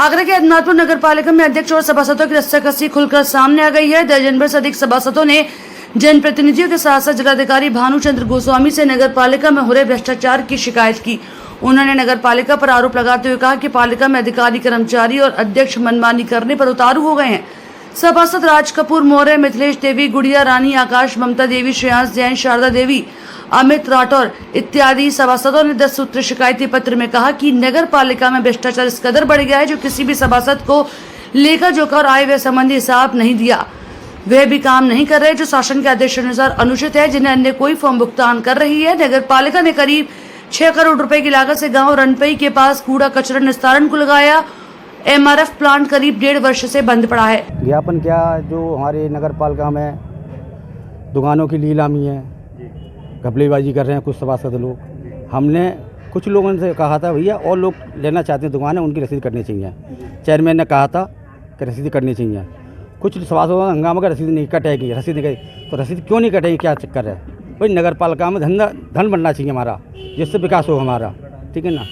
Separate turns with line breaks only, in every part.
आगरा के अदनापुर नगर पालिका में अध्यक्ष और सभासदों की रस्साकसी खुलकर सामने आ गई है। दर्जन भर से अधिक सभासदों ने जनप्रतिनिधियों के साथ साथ जिलाधिकारी भानुचंद्र गोस्वामी से नगर पालिका में हो रहे भ्रष्टाचार की शिकायत की। उन्होंने नगर पालिका पर आरोप लगाते हुए कहा कि पालिका में अधिकारी, कर्मचारी और अध्यक्ष मनमानी करने पर उतारू हो गए हैं। सभासद राज कपूर मौर्य, मिथिलेश देवी, गुड़िया रानी, आकाश, ममता देवी, श्रेयांश जैन, शारदा देवी, अमित राठौर इत्यादि सभासदों ने 10 सूत्र शिकायती पत्र में कहा कि नगर पालिका में भ्रष्टाचार इस कदर बढ़ गया है जो किसी भी सभासद को लेखा जोखा और आय व्यय संबंधी हिसाब नहीं दिया, वह भी काम नहीं कर रहे जो शासन के आदेश अनुसार अनुचित है, जिन्हें अन्य कोई फॉर्म भुगतान कर रही है। नगर पालिका ने करीब 6 करोड़ रुपए की लागत से गांव रनपई के पास कूड़ा कचरा निस्तारण को लगाया। MRF प्लांट करीब 1.5 वर्ष से बंद पड़ा है।
ज्ञापन क्या, जो हमारे नगर पालिका में दुकानों की नीलामी है, घपलेबाजी कर रहे हैं कुछ सभासद लोग। हमने कुछ लोगों से कहा था भैया और लोग लेना चाहते हैं दुकानें, उनकी रसीद करनी चाहिए। चेयरमैन ने कहा था कि रसीद करनी चाहिए। कुछ सभासदों ने हंगामा का रसीद नहीं कटेगी, रसीद नहीं कटेगी। तो रसीद क्यों नहीं कटेगी, क्या चक्कर है भाई? नगर पालिका में धन बनना चाहिए हमारा, जिससे विकास हो हमारा, ठीक है ना।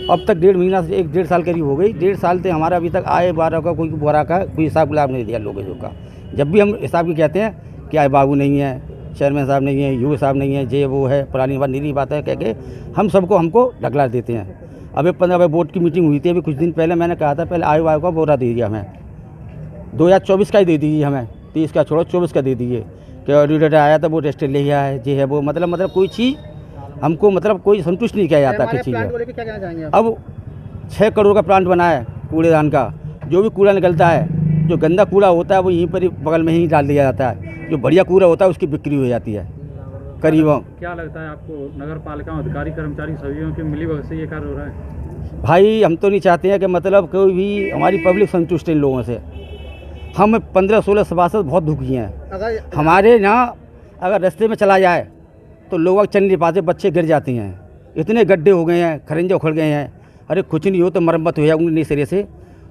अब तक 1.5 महीना से 1-1.5 साल करीब हो गई। 1.5 साल से हमारा अभी तक आए बारह का कोई बोरा का कोई हिसाब गुलाब नहीं दिया लोगों का। जब भी हम हिसाब की कहते हैं कि आए बाबू नहीं है, चेयरमैन साहब नहीं है, यू साहब नहीं है, जे वो है, पुरानी बात नीली बात है कह के हम हमको ढकला देते हैं। अभी 15 बोर्ड की मीटिंग हुई थी अभी कुछ दिन पहले, मैंने कहा था पहले आयु का बोरा दे दिया हमें, 2024 का ही दे दीजिए हमें, 30 का छोड़ो 24 का दे दीजिए। कि ऑडिटर आया था वो टेस्ट ले आया है, जे है वो मतलब कोई चीज़ हमको कोई संतुष्ट नहीं किया जाता किसी चीज़। अब 6 करोड़ का प्लांट बना है कूड़ेदान का, जो भी कूड़ा निकलता है, जो गंदा कूड़ा होता है वो यहीं पर बगल में ही डाल दिया जाता है, जो बढ़िया कूड़ा होता है उसकी बिक्री हो जाती है करीब।
क्या लगता है आपको नगर पालिका में अधिकारी, कर्मचारी सभी के मिलीभगत से ये कार्य हो रहा है?
भाई हम तो नहीं चाहते हैं कि कोई भी हमारी पब्लिक संतुष्ट है इन लोगों से। हम 15-16 सभासद बहुत दुखी हैं। हमारे यहाँ अगर रास्ते में चला जाए तो लोग चल नहीं पाते, बच्चे गिर जाते हैं, इतने गड्ढे हो गए हैं, खरंजे उखड़ गए हैं। अरे कुछ नहीं हो तो मरम्मत हो जाए नई सिरे से,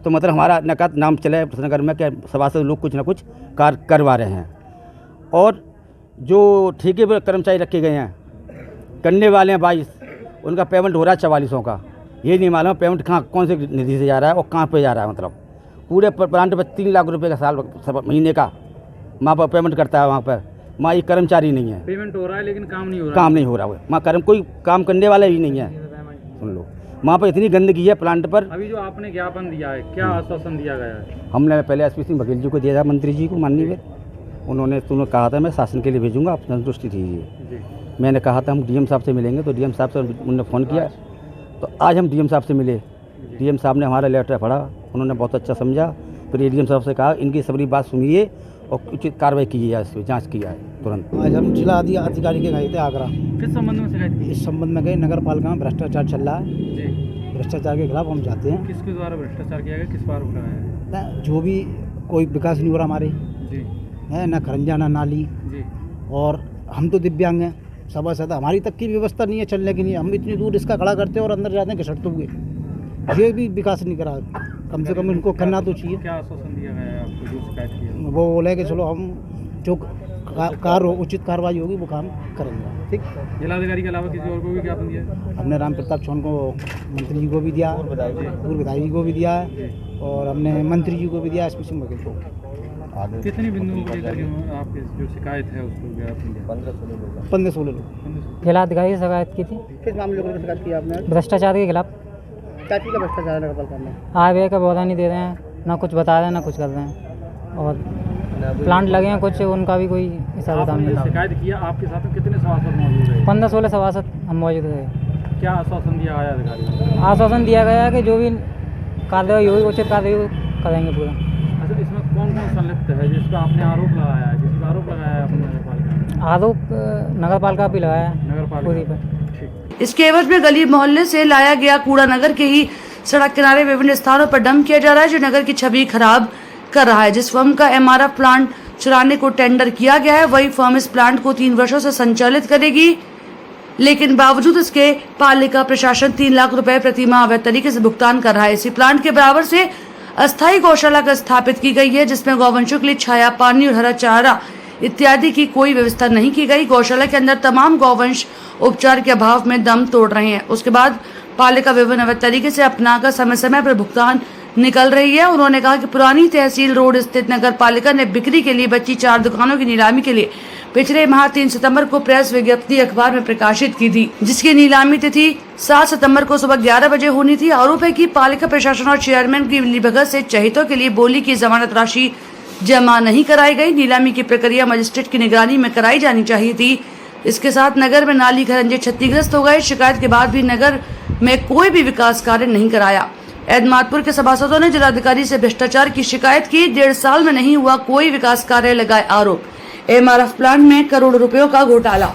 तो मतलब हमारा नाम चले नगर में कि सभासद लोग कुछ ना कुछ कार्य करवा रहे हैं। और जो ठेके पर कर्मचारी रखे गए हैं, करने वाले हैं 22, उनका पेमेंट हो रहा है 4400 का। ये नहीं मालूम पेमेंट कौन से निधि से जा रहा है और कहाँ पे जा रहा है। मतलब पूरे प्लांट पर 3 लाख रुपए का साल महीने का वहाँ पर पेमेंट करता है। वहाँ पर वहाँ ये कर्मचारी नहीं है,
पेमेंट हो रहा है लेकिन काम नहीं हो रहा,
काम नहीं हो रहा है वहाँ कोई काम करने वाला ही नहीं है। सुन लो वहाँ पर इतनी गंदगी है प्लांट पर।
अभी जो आपने ज्ञापन दिया है, क्या आश्वासन दिया गया है?
हमने पहले SP सिंह बघेल जी को दिया था, मंत्री जी को माननीय, उन्होंने कहा था मैं शासन के लिए भेजूंगा, आप संतुष्टि दीजिए। मैंने कहा था हम DM साहब से मिलेंगे, तो DM साहब से उन्होंने फ़ोन किया, तो आज हम DM साहब से मिले। DM साहब ने हमारा लेटर पढ़ा, उन्होंने बहुत अच्छा समझा। फिर DM साहब से कहा इनकी सबरी बात सुनिए और उचित कार्रवाई की है, इस पर जाँच किया है तुरंत।
आज हम जिला अधिकारी के गए थे आगरा।
किस संबंध में शिकायत की?
इस संबंध में गए, नगर पालिका में भ्रष्टाचार चल रहा है, भ्रष्टाचार के खिलाफ हम चाहते हैं।
किसके द्वारा भ्रष्टाचार किया गया, किस बार हो रहा है?
जो भी कोई विकास नहीं हो रहा हमारे है, ना खरंजा ना नाली
जी।
और हम तो दिव्यांग हैं, सभासद हमारी तक की व्यवस्था नहीं है चलने की। नहीं, हम इतनी दूर इसका खड़ा करते हैं और अंदर जाते हैं घसटते हुए। ये भी विकास नहीं करा, कम से कम इनको करना तो चाहिए।
क्या आश्वासन दिया गया है आपको जो शिकायत की है?
वो बोले कि चलो हम जो उचित कार्रवाई होगी वो काम करेंगे। ठीक,
जिलाधिकारी के अलावा किसी और को भी ज्ञापन दिया?
हमने राम प्रताप चौहान को, मंत्री जी को भी दिया, पूर्व विधायक जी को भी दिया है, और हमने मंत्री जी को भी दिया, SP सिंह बघेल को।
कितनी बिंदुओं को लेकर आपकी जो शिकायत है उसको ज्ञापन दिया?
15-16 लोग।
जिलाधिकारी से शिकायत की थी।
किस मामले को शिकायत की आपने?
भ्रष्टाचार के खिलाफ।
क्या चीज़ का भ्रष्टाचार नगर पालिका में?
आय व्यय का बोरा नहीं दे रहे हैं, ना कुछ बता रहे हैं, ना कुछ कर रहे हैं, और प्लांट लगे हैं कुछ, उनका भी कोई हिसाब किताब नहीं।
शिकायत किया, आपके साथ में कितने सभासद मौजूद है?
15-16 सभासद हम मौजूद रहे।
क्या आश्वासन दिया गया अधिकारी?
आश्वासन दिया गया है कि जो भी कार्रवाई होगी उचित कार्रवाई करेंगे पूरा।
अच्छा, इसमें कौन संलिप्त है जिसका आपने आरोप लगाया है? किसी का आरोप लगाया है आपने नगर पालिका?
आरोप नगर पालिका भी लगाया है,
नगर पालिका
पर।
इसके एवज में गली मोहल्ले से लाया गया कूड़ा नगर के ही सड़क किनारे विभिन्न स्थानों पर डंप किया जा रहा है, जो नगर की छवि खराब कर रहा है। जिस फर्म का MRF प्लांट चुराने को टेंडर किया गया है, वही फर्म इस प्लांट को 3 वर्षों से संचालित करेगी, लेकिन बावजूद इसके पालिका प्रशासन 3 लाख रुपए प्रति माह अवैध तरीके से भुगतान कर रहा है। इसी प्लांट के बराबर से अस्थायी गौशाला का स्थापित की गई है, जिसमें गौवंशों के लिए छाया, पानी और हरा चारा इत्यादि की कोई व्यवस्था नहीं की गई। गौशाला के अंदर तमाम गौवंश उपचार के अभाव में दम तोड़ रहे हैं। उसके बाद पालिका विभिन्न अवैध तरीके से अपनाकर समय समय पर भुगतान निकल रही है। उन्होंने कहा कि पुरानी तहसील रोड स्थित नगर पालिका ने बिक्री के लिए बची 4 दुकानों की नीलामी के लिए पिछले माह 3 सितंबर को प्रेस विज्ञप्ति अखबार में प्रकाशित की थी, जिसकी नीलामी तिथि 7 सितंबर को सुबह 11 बजे होनी थी। आरोप है कि पालिका प्रशासन और चेयरमैन की मिलीभगत से चहितों के लिए बोली की जमानत राशि जमा नहीं कराई गई। नीलामी की प्रक्रिया मजिस्ट्रेट की निगरानी में कराई जानी चाहिए थी। इसके साथ नगर में नाली खरंजे क्षतिग्रस्त हो गए। शिकायत के बाद भी नगर में कोई भी विकास कार्य नहीं कराया। एदमातपुर के सभासदों ने जिलाधिकारी से भ्रष्टाचार की शिकायत की। 1.5 साल में नहीं हुआ कोई विकास कार्य, लगाए आरोप। MRF प्लांट में करोड़ों रुपयों का घोटाला।